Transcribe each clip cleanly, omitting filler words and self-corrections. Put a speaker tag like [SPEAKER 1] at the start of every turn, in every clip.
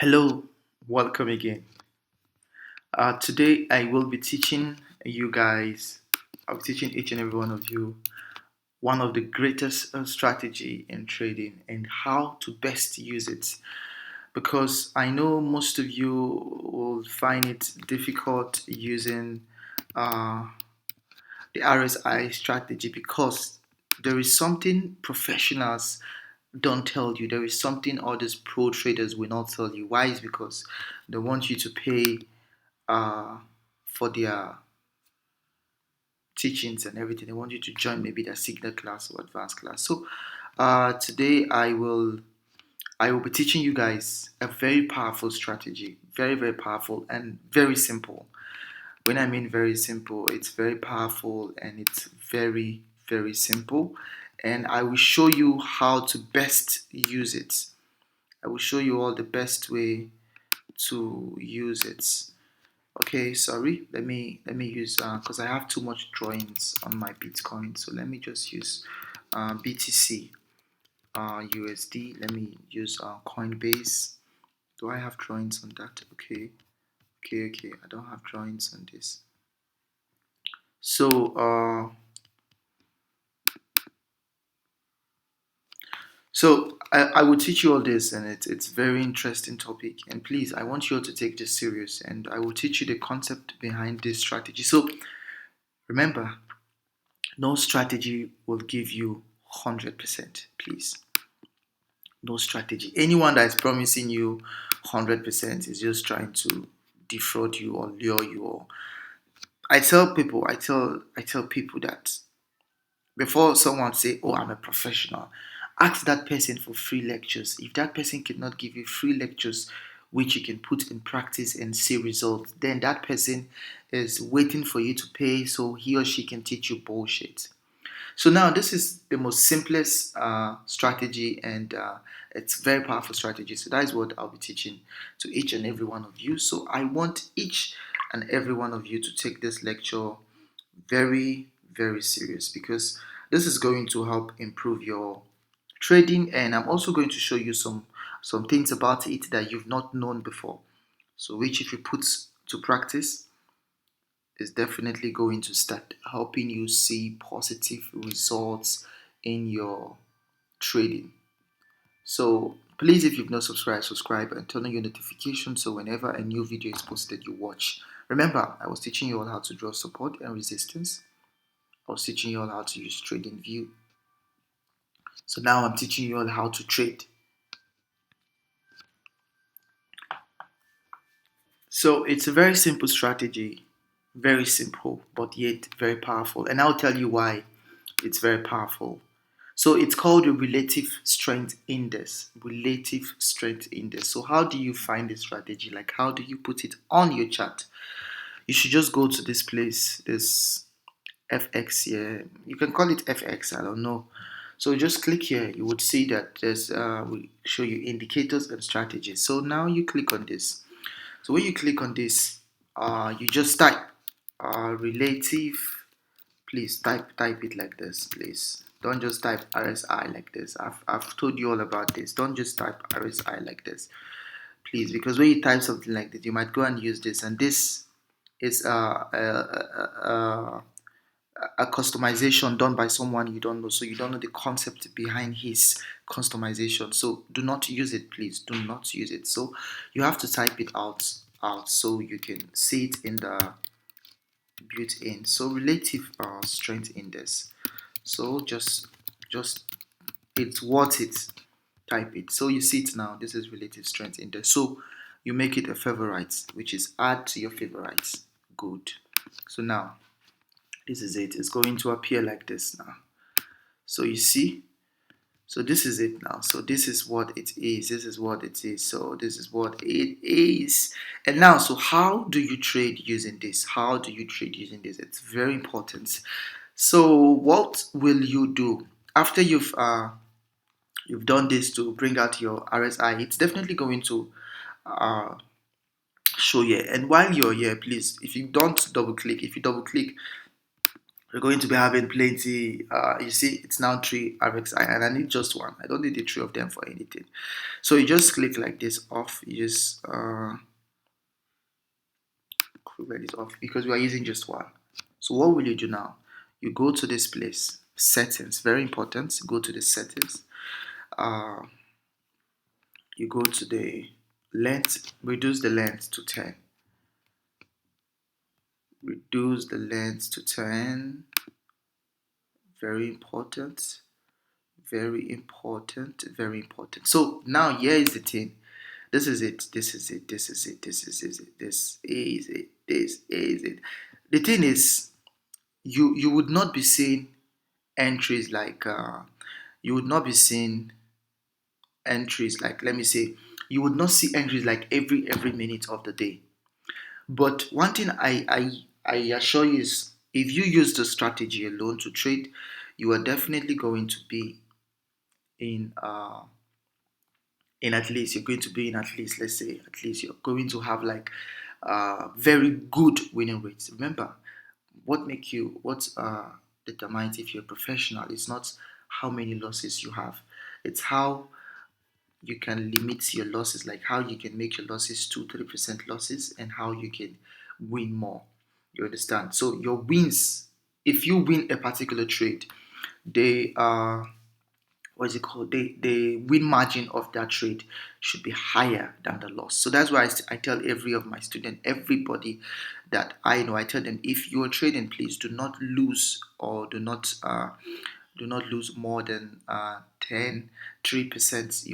[SPEAKER 1] Hello, welcome again. Today I will be teaching you guys, I'll be teaching each and every one of you one of the greatest strategy in trading and how to best use it. Because I know most of you will find it difficult using uh, the RSI strategy because there is something professionals don't tell you. There is something all these pro traders will not tell you. Why? Is because they want you to pay uh, for their teachings and everything. They want you to join maybe their signal class or advanced class. So today I will be teaching you guys a very powerful strategy, very powerful and very simple. When I mean very simple, it's very powerful and it's very simple. And I will show you how to best use it. I will show you all the best way to use it. Okay, sorry. Let me use because I have too much drawings on my Bitcoin. So let me just use BTC USD. Let me use Coinbase. Do I have drawings on that? Okay. I don't have drawings on this. So I will teach you all this, and it's very interesting topic. And please, I want you all to take this serious, and I will teach you the concept behind this strategy. So remember, no strategy will give you 100%, please. No strategy. Anyone that is promising you 100% is just trying to defraud you or lure you. Or I tell people that before someone say, "Oh, I'm a professional," ask that person for free lectures. If that person cannot give you free lectures which you can put in practice and see results, then that person is waiting for you to pay so he or she can teach you bullshit. So now this is the most simplest strategy, and it's very powerful strategy. So that is what I'll be teaching to each and every one of you. So I want each and every one of you to take this lecture very serious, because this is going to help improve your trading, and I'm also going to show you some things about it that you've not known before. So which, if you put to practice, is definitely going to start helping you see positive results in your trading. So please, if you've not subscribed, subscribe and turn on your notifications so whenever a new video is posted, you watch. Remember, I was teaching you all how to draw support and resistance. I was teaching you all how to use trading view. So now I'm teaching you all how to trade. So it's a very simple strategy, very simple, but yet very powerful. And I'll tell you why it's very powerful. So it's called a relative strength index. Relative strength index. So how do you find this strategy? Like, how do you put it on your chart? You should just go to this place, this FX here. You can call it FX, I don't know. So just click here. You would see that there's we show you indicators and strategies. So now you click on this. So when you click on this, you just type relative. Please type it like this, please. Don't just type RSI like this. I've told you all about this. Don't just type RSI like this, please, because when you type something like this, you might go and use this, and this is a customization done by someone you don't know, so you don't know the concept behind his customization. So do not use it, please. Do not use it. So you have to type it out so you can see it in the built-in. So relative strength index. So just it's worth it. Type it. So you see it now. This is relative strength index. So you make it a favorite, which is add to your favorites. Good. So now this is it. It's going to appear like this now. So you see. So this is it now. So this is what it is. This is what it is. So this is what it is. And now, so how do you trade using this? How do you trade using this? It's very important. So what will you do after you've done this to bring out your RSI? It's definitely going to uh, show here. And while you're here, please, if you don't double click, if you double click, We're going to be having plenty. You see, it's now three RXI, and I need just one. I don't need the three of them for anything. So you just click like this off. You just click like this off because we are using just one. So what will you do now? You go to this place, settings. Very important. Go to the settings. Uh, you go to the length. Reduce the length to 10. Reduce the length to 10. Very important. Very important. Very important. So now here is the thing. This is it. This is it. This is it. This is it. This is it. This is it. The thing is, you would not be seeing entries like you would not be seeing entries like, let me say, you would not see entries like every minute of the day. But one thing I assure you is, if you use the strategy alone to trade, you are definitely going to be in at least, you're going to be in at least, let's say, at least you're going to have like very good winning rates. Remember, what determines if you're a professional, it's not how many losses you have, it's how you can limit your losses, like how you can make your losses 2-3% losses, and how you can win more. You understand? So your wins, if you win a particular trade, they what's it called? The win margin of that trade should be higher than the loss. So that's why I tell every of my student, everybody that I know, I tell them, if you are trading, please do not lose, or do not lose more than 10 3%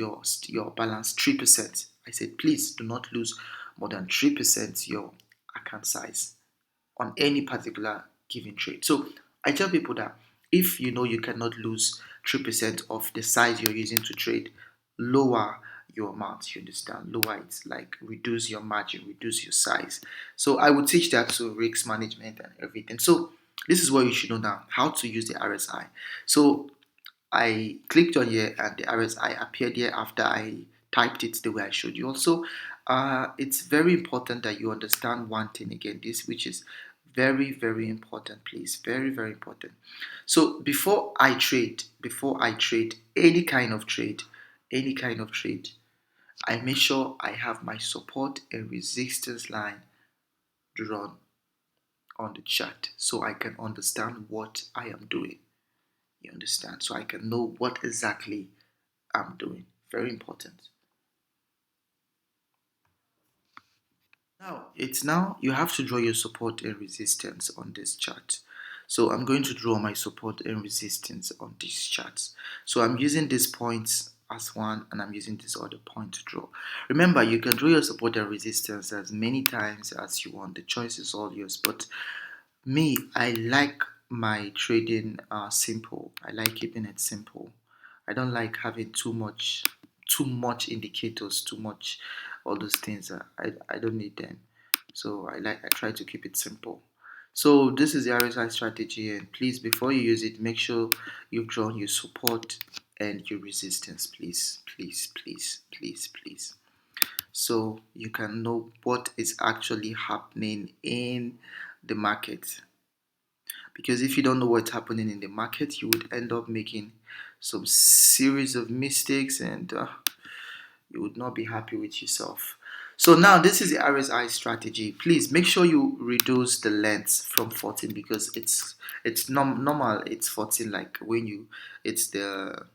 [SPEAKER 1] your balance. 3%, I said, please do not lose more than 3% your account size on any particular given trade. So I tell people that if you know you cannot lose 3% of the size you're using to trade, lower your amount. You understand? Lower it, like reduce your margin, reduce your size. So I would teach that to risk management and everything. So this is what you should know now, how to use the RSI. So I clicked on here and the RSI appeared here after I typed it the way I showed you. Also, it's very important that you understand one thing again, this which is very important, please. Very important. So before I trade any kind of trade, I make sure I have my support and resistance line drawn on the chart so I can understand what I am doing. You understand? So I can know what exactly I'm doing. Very important. Now you have to draw your support and resistance on this chart. So I'm going to draw my support and resistance on this chart. So I'm using these points as one, and I'm using this other point to draw. Remember, you can draw your support and resistance as many times as you want. The choice is all yours. But me, I like my trading simple. I like keeping it simple. I don't like having too much indicators, too much all those things. I don't need them. So I try to keep it simple. So this is the RSI strategy, and please, before you use it, make sure you've drawn your support and your resistance, please, so you can know what is actually happening in the market. Because if you don't know what's happening in the market, you would end up making some series of mistakes, and you would not be happy with yourself. So now this is the RSI strategy. Please make sure you reduce the length from 14, because it's normal. It's 14, like when you it's the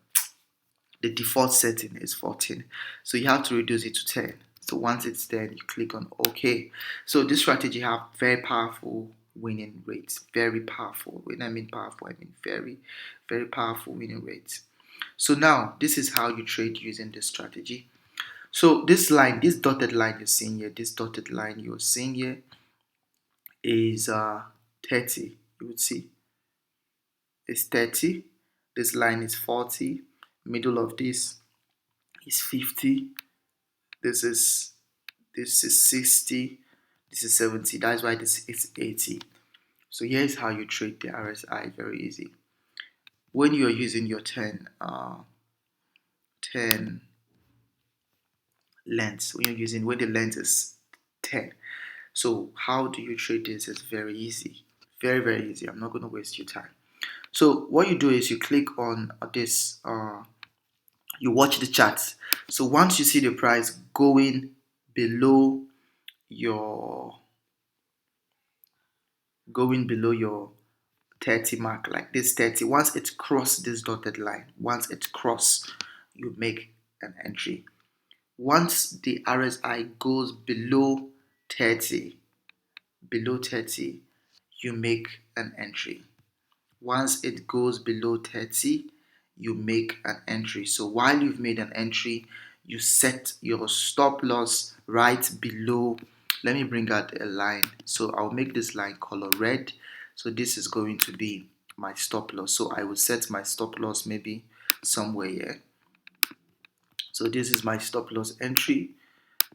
[SPEAKER 1] default setting is 14. So you have to reduce it to 10. So once it's 10, you click on OK. So this strategy have very powerful winning rates. Very powerful. When I mean powerful, I mean very powerful winning rates. So now this is how you trade using this strategy. So this line, this dotted line you're seeing here, is 30. You would see it's 30. This line is 40. Middle of this is 50. This is 60. This is 70. That's why this is 80. So here's how you trade the RSI. Very easy. When you're using your 10 lengths, when the length is 10. So how do you trade this? It's very easy. Very, very easy. I'm not going to waste your time. So what you do is you click on this, you watch the charts. So once you see the price going below your your 30 mark, like this 30, once it cross this dotted line, once it cross, you make an entry. Once the RSI goes below 30, you make an entry. Once it goes below 30, you make an entry. So while you've made an entry, you set your stop loss right below. Let me bring out a line. So I'll make this line color red. So this is going to be my stop loss. So I will set my stop loss maybe somewhere here. So this is my stop loss entry.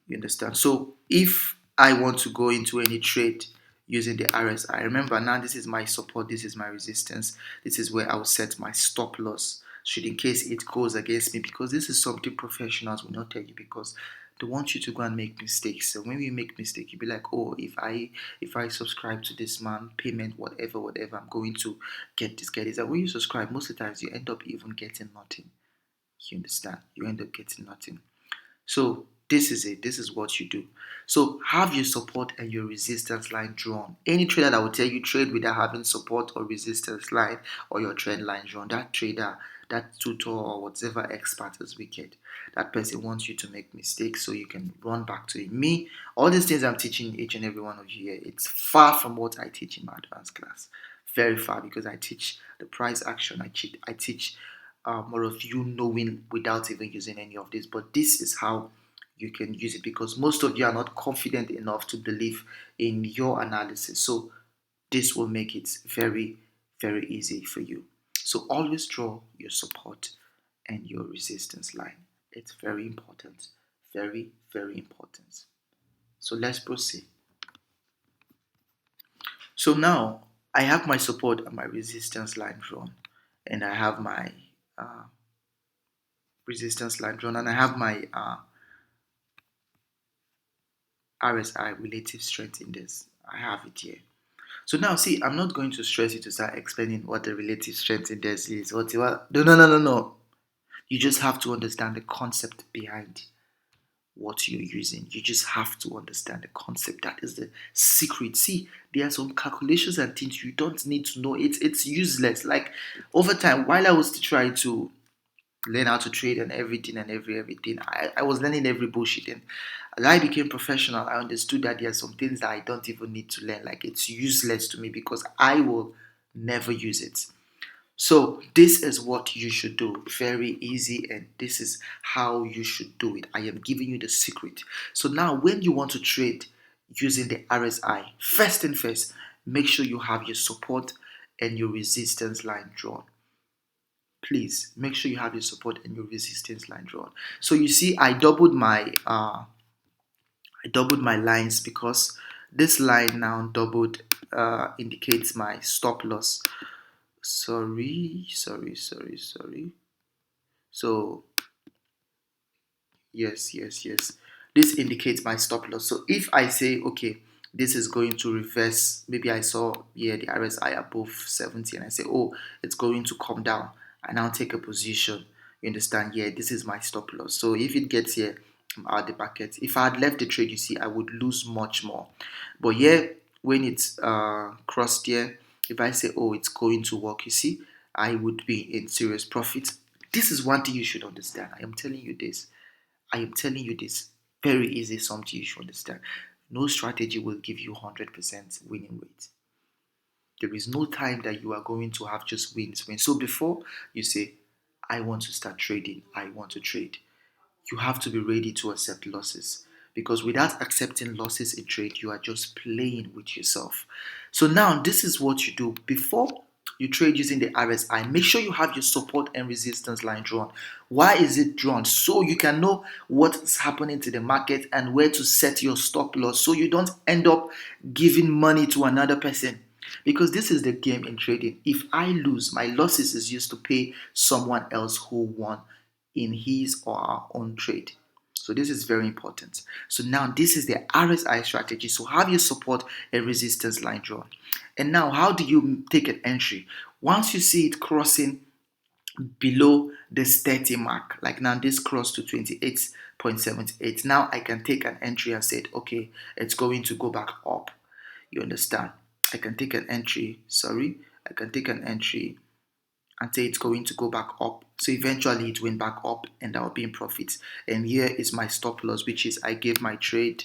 [SPEAKER 1] You understand? So if I want to go into any trade using the RSI, remember now this is my support, this is my resistance, this is where I'll set my stop loss should in case it goes against me, because this is something professionals will not tell you, because they want you to go and make mistakes. So when you make mistake, you'll be like, oh, if I subscribe to this man, payment, whatever, I'm going to get this. And when you subscribe, most of the times you end up even getting nothing. You understand? You end up getting nothing. So this is it. This is what you do. So have your support and your resistance line drawn. Any trader that will tell you trade without having support or resistance line or your trend line drawn, that trader, that tutor or whatever expert is wicked. That person wants you to make mistakes so you can run back to it. Me, all these things I'm teaching each and every one of you here, it's far from what I teach in my advanced class. Very far, because I teach the price action. I teach more of you knowing without even using any of this. But this is how you can use it, because most of you are not confident enough to believe in your analysis. So this will make it very, very easy for you. So always draw your support and your resistance line. It's very important. Very, very important. So let's proceed. So now I have my support and my resistance line drawn, and I have my uh, resistance line drawn, and I have my RSI, relative strength index. I have it here. So now, see, I'm not going to stress you to start explaining what the relative strength index is. What? No, no, no, no, no. You just have to understand the concept behind what you're using. You just have to understand the concept. That is the secret. See, there are some calculations and things you don't need to know. It's useless. Like over time, while I was trying to learn how to trade and everything and everything. I was learning every bullshit, and as I became professional, I understood that there are some things that I don't even need to learn. Like it's useless to me because I will never use it. So this is what you should do. Very easy, and this is how you should do it. I am giving you the secret. So now when you want to trade using the RSI, first and first, make sure you have your support and your resistance line drawn. Please make sure you have your support and your resistance line drawn. So you see, I doubled my lines because this line now doubled indicates my stop loss. Sorry. So yes. This indicates my stop loss. So if I say, okay, this is going to reverse, maybe I saw here the RSI above 70 and I say, oh, it's going to come down. I now take a position. You understand? Yeah, this is my stop loss. So if it gets here, I'm out the bucket. If I had left the trade, you see, I would lose much more. But here, when it's crossed here, if I say, oh, it's going to work, you see, I would be in serious profit. This is one thing you should understand. I am telling you this. I am telling you this. Very easy, something you should understand. No strategy will give you 100% winning rate. There is no time that you are going to have just wins. So before you say, I want to start trading, I want to trade, you have to be ready to accept losses. Because without accepting losses in trade, you are just playing with yourself. So now this is what you do. Before you trade using the RSI, make sure you have your support and resistance line drawn. Why is it drawn? So you can know what's happening to the market and where to set your stop loss so you don't end up giving money to another person. Because this is the game in trading. If I lose, my losses is used to pay someone else who won in his or her own trade. So this is very important. So now this is the RSI strategy. So have your support and resistance line drawn. And now how do you take an entry? Once you see it crossing below this 30 mark, like now this cross to 28.78, now I can take an entry and say, okay, it's going to go back up. You understand? I can take an entry, sorry, I can take an entry and say it's going to go back up. So eventually it went back up and I'll be in profit. And here is my stop loss, which is I gave my trade.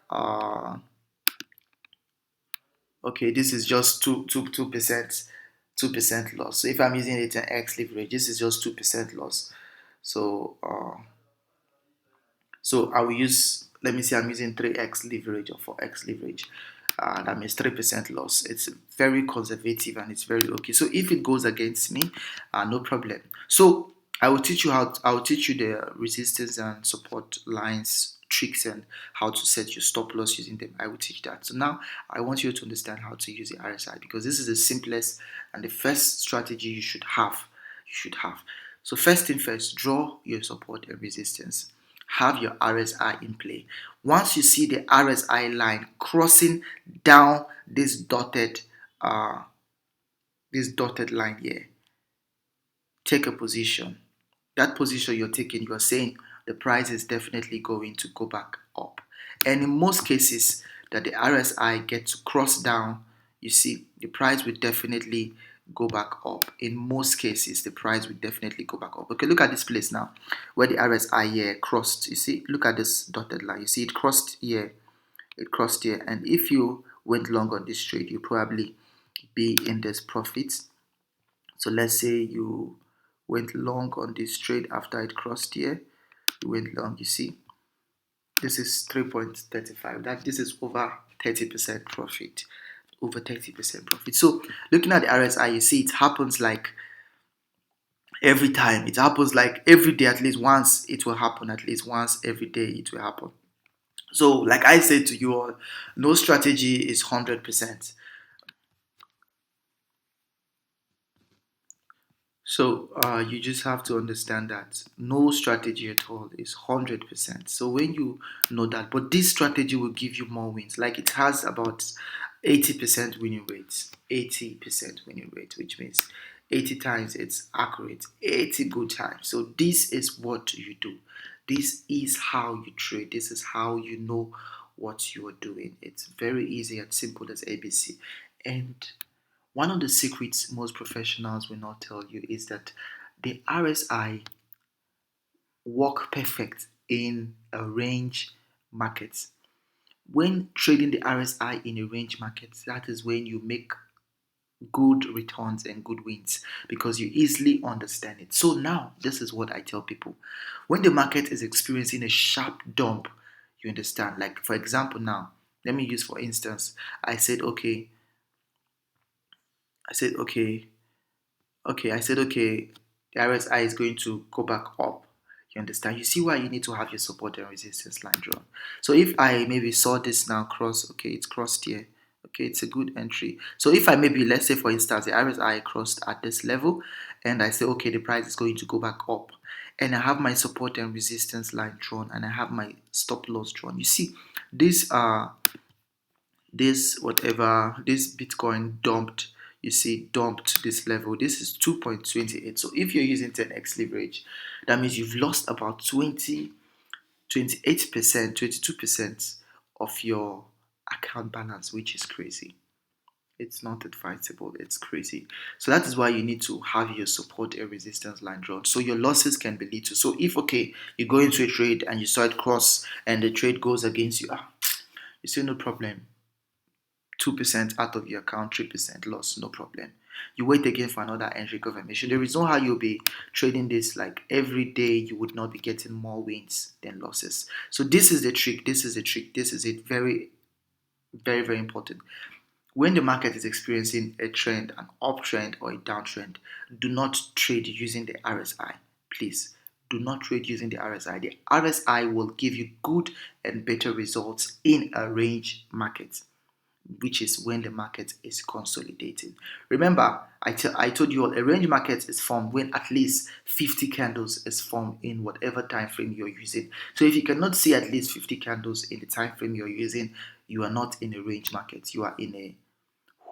[SPEAKER 1] Uh, okay, this is just 2% loss. So if I'm using it in X leverage, this is just 2% loss. So so I will use, let me see, I'm using 3x leverage or 4x leverage. That means 3% loss. It's very conservative and it's very okay. So if it goes against me, no problem. So I will teach you the resistance and support lines tricks and how to set your stop loss using them. I will teach that. So now I want you to understand how to use the RSI, because this is the simplest and the first strategy you should have. So first thing first, draw your support and resistance. Have your RSI in play. Once you see the RSI line crossing down uh, this dotted line here, take a position. That position you're taking, you're saying the price is definitely going to go back up. And in most cases that the RSI gets to cross down, you see the price will definitely go back up. In most cases, the price will definitely go back up. Okay, look at this place now where the RSI here crossed. You see, look at this dotted line. You see it crossed here, and if you went long on this trade, you probably be in this profit. So let's say you went long on this trade after it crossed here. You went long, you see, this is 3.35. That this is over 30% profit. Over 30% profit. So looking at the RSI, you see it happens like every time. It happens like every day, at least once it will happen, at least once every day it will happen. So like I said to you all, no strategy is 100%. So you just have to understand that no strategy at all is 100%. So when you know that, but this strategy will give you more wins. Like it has about 80% winning rates, 80% winning rate, which means 80 times it's accurate, 80 good times. So this is what you do. This is how you trade. This is how you know what you are doing. It's very easy and simple as ABC. And one of the secrets most professionals will not tell you is that the RSI work perfect in a range market. When trading the RSI in a range market, that is when you make good returns and good wins because you easily understand it. So now, this is what I tell people. When the market is experiencing a sharp dump, you understand. Like for example, now, let me use for instance, I said, okay, I said, okay, okay, the RSI is going to go back up. You understand? You see why you need to have your support and resistance line drawn. So if I maybe saw this now cross, okay, it's crossed here. Okay, it's a good entry. So if I maybe, let's say for instance, the RSI crossed at this level and I say, okay, the price is going to go back up. And I have my support and resistance line drawn and I have my stop loss drawn. You see, these are this Bitcoin dumped, you see, dumped this level. This is 2.28. So if you're using 10x leverage, that means you've lost about 28%, 22% of your account balance, which is crazy. It's not advisable, it's crazy. So that is why you need to have your support and resistance line drawn so your losses can be little. So if okay, you go into a trade and you saw it cross and the trade goes against you, you say no problem, 2% out of your account, 3% loss, no problem. You wait again for another entry confirmation. There is no how you'll be trading this like every day. You would not be getting more wins than losses. So this is the trick. This is the trick. This is it. Very, very, very important. When the market is experiencing a trend, an uptrend or a downtrend, do not trade using the RSI. Please do not trade using the RSI. The RSI will give you good and better results in a range market. which is when the market is consolidating. Remember, I told you all a range market is formed when at least 50 candles is formed in whatever time frame you're using. So if you cannot see at least 50 candles in the time frame you're using, you are not in a range market. You are in a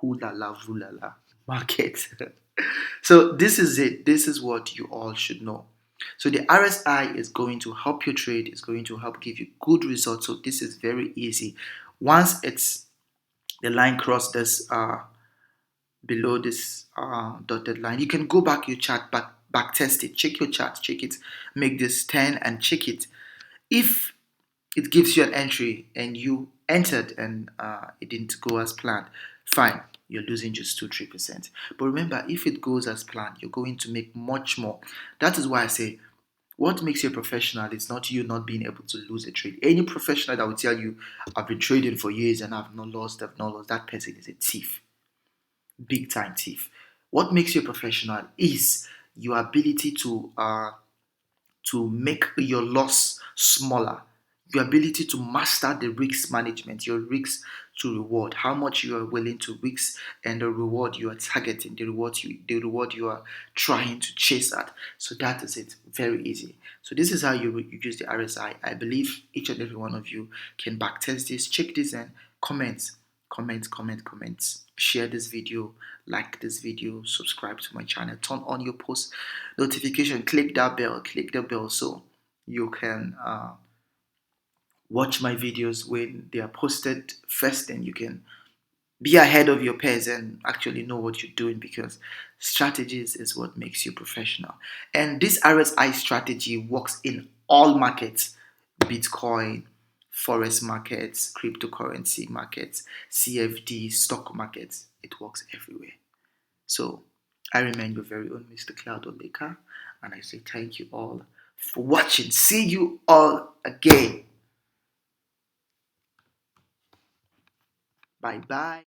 [SPEAKER 1] hulala vulala market. So this is it. This is what you all should know. So the RSI is going to help you trade. It's going to help give you good results. So this is very easy. Once it's the line crossed this below this dotted line, you can go back your chart, back test it, check your chart, check it, make this 10 and check it. If it gives you an entry and you entered and it didn't go as planned, fine, you're losing just 2-3%. But remember, if it goes as planned, you're going to make much more. That is why I say what makes you a professional is not you not being able to lose a trade. Any professional that will tell you I've been trading for years and I've not lost, that person is a thief, big time thief. What makes you a professional is your ability to make your loss smaller, your ability to master the risk management, your risk to reward, how much you are willing to risk, and the reward you are targeting, the reward you are trying to chase at. So that is it. Very easy. So this is how you use the RSI. I believe each and every one of you can backtest this, check this, and comment, comment. Share this video, like this video, subscribe to my channel, turn on your post notification, click the bell so you can watch my videos when they are posted first, and you can be ahead of your peers and actually know what you're doing, because strategies is what makes you professional. And this RSI strategy works in all markets: Bitcoin, forex markets, cryptocurrency markets, CFD, stock markets. It works everywhere. So I remain your very own Mr. Cloud Oleka, and I say thank you all for watching. See you all again. Bye bye.